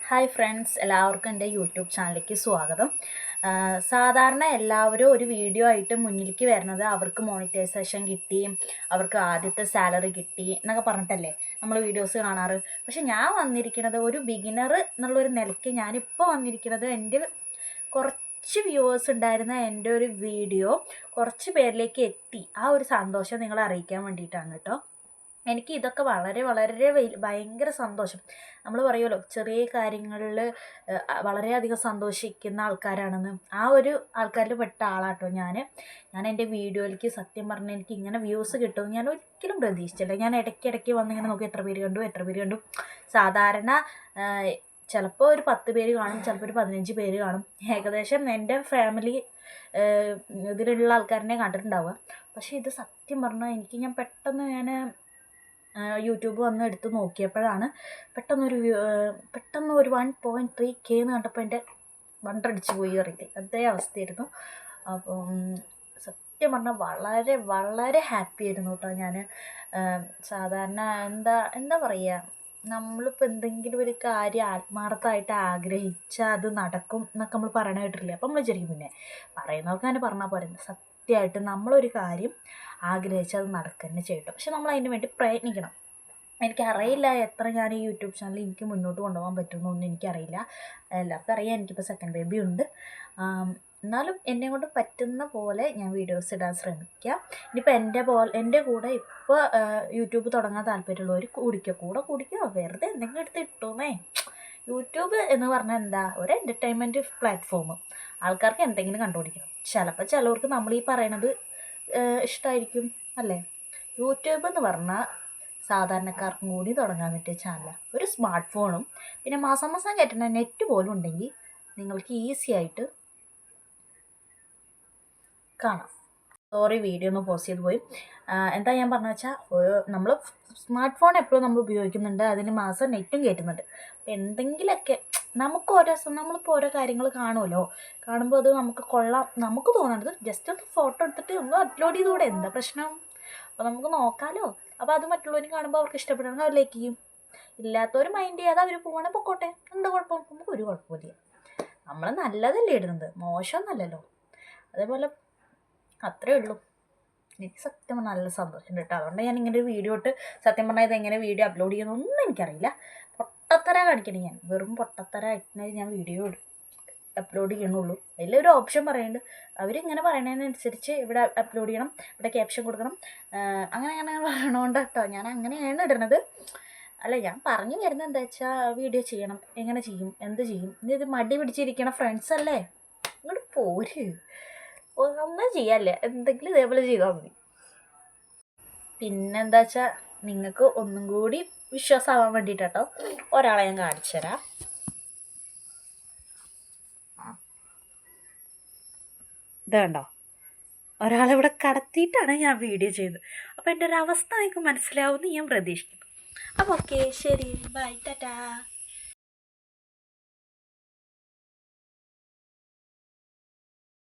Hi friends, എല്ലാവർക്കും എൻ്റെ YouTube ചാനലിലേക്ക് സ്വാഗതം. സാധാരണ എല്ലാവരും ഒരു വീഡിയോ ആയിട്ട് മുന്നിലേക്ക് വരുന്നത് അവർക്ക് മോണിറ്റൈസേഷൻ കിട്ടി, അവർക്ക് ആദ്യത്തെ സാലറി കിട്ടി എന്നൊക്കെ പറഞ്ഞിട്ടല്ലേ നമ്മൾ വീഡിയോസ് കാണാറ്. പക്ഷെ ഞാൻ വന്നിരിക്കുന്നത് ഒരു ബിഗിനർ എന്നുള്ളൊരു നിലയ്ക്ക് ഞാനിപ്പോൾ വന്നിരിക്കുന്നത് എൻ്റെ കുറച്ച് വ്യൂവേഴ്സ് ഉണ്ടായിരുന്ന എൻ്റെ ഒരു വീഡിയോ കുറച്ച് പേരിലേക്ക് എത്തി, ആ ഒരു സന്തോഷം നിങ്ങളെ അറിയിക്കാൻ വേണ്ടിയിട്ടാണ് കേട്ടോ. എനിക്ക് ഇതൊക്കെ വളരെ വളരെ ഭയങ്കര സന്തോഷം. നമ്മൾ പറയുമല്ലോ ചെറിയ കാര്യങ്ങളിൽ വളരെയധികം സന്തോഷിക്കുന്ന ആൾക്കാരാണെന്ന്. ആ ഒരു ആൾക്കാരിൽ പെട്ട ആളാട്ടോ ഞാൻ. എൻ്റെ വീഡിയോയിലേക്ക് സത്യം പറഞ്ഞാൽ എനിക്ക് ഇങ്ങനെ വ്യൂസ് കിട്ടും ഞാൻ ഒരിക്കലും പ്രതീക്ഷിച്ചില്ല. ഞാൻ ഇടയ്ക്കിടയ്ക്ക് വന്നിങ്ങനെ നോക്കി എത്ര പേര് കണ്ടു. സാധാരണ ചിലപ്പോൾ ഒരു 10 പേര് കാണും, ചിലപ്പോൾ ഒരു 15 പേര് കാണും. ഏകദേശം എൻ്റെ ഫാമിലി ഇതിലുള്ള ആൾക്കാരനെ കണ്ടിട്ടുണ്ടാവുക. പക്ഷേ ഇത് സത്യം പറഞ്ഞാൽ ഞാൻ പെട്ടെന്ന് യൂട്യൂബ് വന്ന് എടുത്ത് നോക്കിയപ്പോഴാണ് പെട്ടെന്ന് ഒരു 1.3K എന്ന് കണ്ടപ്പോൾ എൻ്റെ വണ്ടടിച്ച് പോയി അറിയില്ലേ, അതേ അവസ്ഥയായിരുന്നു. അപ്പം സത്യം പറഞ്ഞാൽ വളരെ വളരെ ഹാപ്പി ആയിരുന്നു കേട്ടോ ഞാൻ. സാധാരണ എന്താ പറയുക, നമ്മളിപ്പോൾ എന്തെങ്കിലും ഒരു കാര്യം ആത്മാർത്ഥമായിട്ട് ആഗ്രഹിച്ചാൽ അത് നടക്കും എന്നൊക്കെ നമ്മൾ പറയണ കേട്ടിട്ടില്ലേ. അപ്പം നമ്മൾ വിചാരിക്കും പിന്നെ പറയുന്നവർക്ക് തന്നെ പറഞ്ഞാൽ പോരെ. സത്യമായിട്ട് നമ്മളൊരു കാര്യം ആഗ്രഹിച്ചാൽ അത് നടക്കുക തന്നെ ചെയ്യട്ടോ. പക്ഷെ നമ്മൾ അതിന് വേണ്ടി പ്രയത്നിക്കണം. എനിക്കറിയില്ല എത്ര ഞാൻ ഈ യൂട്യൂബ് ചാനൽ എനിക്ക് മുന്നോട്ട് കൊണ്ടുപോകാൻ പറ്റുമെന്നൊന്നും എനിക്കറിയില്ല. എല്ലാവർക്കും അറിയാം എനിക്കിപ്പോൾ സെക്കൻഡ് ബേബി ഉണ്ട്. എന്നാലും എന്നെ കൊണ്ട് പറ്റുന്ന പോലെ ഞാൻ വീഡിയോസ് ഇടാൻ ശ്രമിക്കാം. ഇനിയിപ്പോൾ എൻ്റെ കൂടെ ഇപ്പോൾ യൂട്യൂബ് തുടങ്ങാൻ താല്പര്യമുള്ളവർ കൂടിക്കോ, വെറുതെ എന്തെങ്കിലും എടുത്ത് ഇട്ടോന്നേ. യൂട്യൂബ് എന്ന് പറഞ്ഞാൽ എന്താ, ഒരു എൻ്റർടൈൻമെൻറ്റ് പ്ലാറ്റ്ഫോം. ആൾക്കാർക്ക് എന്തെങ്കിലും കണ്ടുപിടിക്കണം. ചിലപ്പോൾ ചിലവർക്ക് നമ്മൾ ഈ പറയണത് ഇഷ്ടമായിരിക്കും അല്ലേ. യൂട്യൂബ് എന്ന് പറഞ്ഞാൽ സാധാരണക്കാർക്കും കൂടി തുടങ്ങാൻ പറ്റിയ ചാനലാണ്. ഒരു സ്മാർട്ട് ഫോണും പിന്നെ മാസം കയറ്റുന്ന നെറ്റ് പോലും ഉണ്ടെങ്കിൽ നിങ്ങൾക്ക് ഈസി ആയിട്ട് കാണാം. സോറി, വീഡിയോ ഒന്ന് പോസ്റ്റ് ചെയ്ത് പോയി. എന്താ ഞാൻ പറഞ്ഞു വെച്ചാൽ, നമ്മൾ സ്മാർട്ട് ഫോൺ എപ്പോഴും നമ്മൾ ഉപയോഗിക്കുന്നുണ്ട്, അതിന് മാസം നെറ്റും കയറ്റുന്നുണ്ട്. അപ്പം എന്തെങ്കിലുമൊക്കെ നമ്മളിപ്പോൾ ഓരോ കാര്യങ്ങൾ കാണുമല്ലോ, കാണുമ്പോൾ അത് നമുക്ക് കൊള്ളാം നമുക്ക് തോന്നണത് ജസ്റ്റ് ഒന്ന് ഫോട്ടോ എടുത്തിട്ട് ഒന്ന് അപ്ലോഡ് ചെയ്തുകൂടെ, എന്താ പ്രശ്നം? അപ്പോൾ നമുക്ക് നോക്കാമല്ലോ. അപ്പോൾ അത് മറ്റുള്ളവരും കാണുമ്പോൾ അവർക്ക് ഇഷ്ടപ്പെടണമെങ്കിൽ അവർ ലൈക്ക് ചെയ്യും. ഇല്ലാത്തവർ മൈൻഡ് ചെയ്യാതെ അവർ പോകണേ പൊക്കോട്ടെ, എന്താ കുഴപ്പം? നമുക്ക് ഒരു കുഴപ്പമില്ല. നമ്മൾ നല്ലതല്ലേ ഇടുന്നത്, മോശമൊന്നുമല്ലല്ലോ. അതേപോലെ അത്രേ ഉള്ളൂ. എനിക്ക് സത്യം പറഞ്ഞാൽ നല്ല സന്തോഷം കേട്ടോ. അതുകൊണ്ട് ഞാൻ ഇങ്ങനെ ഒരു വീഡിയോ ഇട്ട് സത്യം പറഞ്ഞാൽ ഇതെങ്ങനെ വീഡിയോ അപ്ലോഡ് ചെയ്യുന്നൊന്നും എനിക്കറിയില്ല. പൊട്ടത്തര കാണിക്കണേ, ഞാൻ വെറും പൊട്ടത്തരായിട്ട് ഞാൻ വീഡിയോ അപ്ലോഡ് ചെയ്യണുള്ളൂ. അതിലൊരു ഓപ്ഷൻ പറയുന്നുണ്ട്, അവരിങ്ങനെ പറയണതിനനുസരിച്ച് ഇവിടെ അപ്ലോഡ് ചെയ്യണം, ഇവിടെ ക്യാപ്ഷൻ കൊടുക്കണം, അങ്ങനെ പറയണോണ്ട് കേട്ടോ ഞാൻ അങ്ങനെയാണ് ഇടുന്നത്. അല്ല, ഞാൻ പറഞ്ഞു വരുന്നത് എന്താ വെച്ചാൽ വീഡിയോ ചെയ്യണം, എങ്ങനെ ചെയ്യും, എന്ത് ചെയ്യും. ഇത് മടി പിടിച്ചിരിക്കണ ഫ്രണ്ട്സ് അല്ലേ, ഇങ്ങോട്ട് പോര്, ഒന്നും ചെയ്യാല്ലേ, എന്തെങ്കിലും ഇതേപോലെ ചെയ്താൽ മതി. പിന്നെന്താ വെച്ചാൽ നിങ്ങൾക്ക് ഒന്നും കൂടി വിശ്വാസമാവാൻ വേണ്ടിയിട്ടോ ഒരാളെ ഞാൻ കാണിച്ചു തരാം. ഇത് കണ്ടോ, ഒരാളിവിടെ കടത്തിയിട്ടാണ് ഞാൻ വീഡിയോ ചെയ്തത്. അപ്പോൾ എൻ്റെ ഒരു അവസ്ഥ നിങ്ങൾക്ക് മനസ്സിലാവുമെന്ന് ഞാൻ പ്രതീക്ഷിക്കുന്നു. അപ്പോൾ ഓക്കെ, ശരി, ബൈ, ടാറ്റാ.